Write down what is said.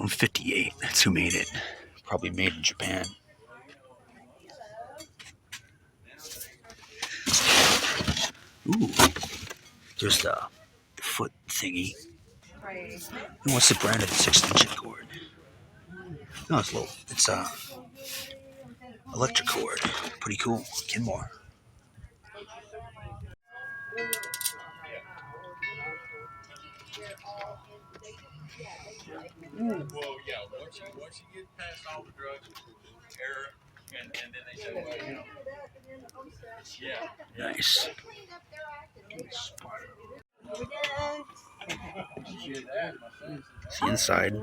158. That's who made it. Probably made in Japan. Ooh. There's the foot thingy. And what's the brand of this extension cord? No, it's low. It's electric cord. Pretty cool. Kenmore. Well, yeah. Once you get past all the drugs, error, and then they say, well, you know, yeah. Nice. See inside.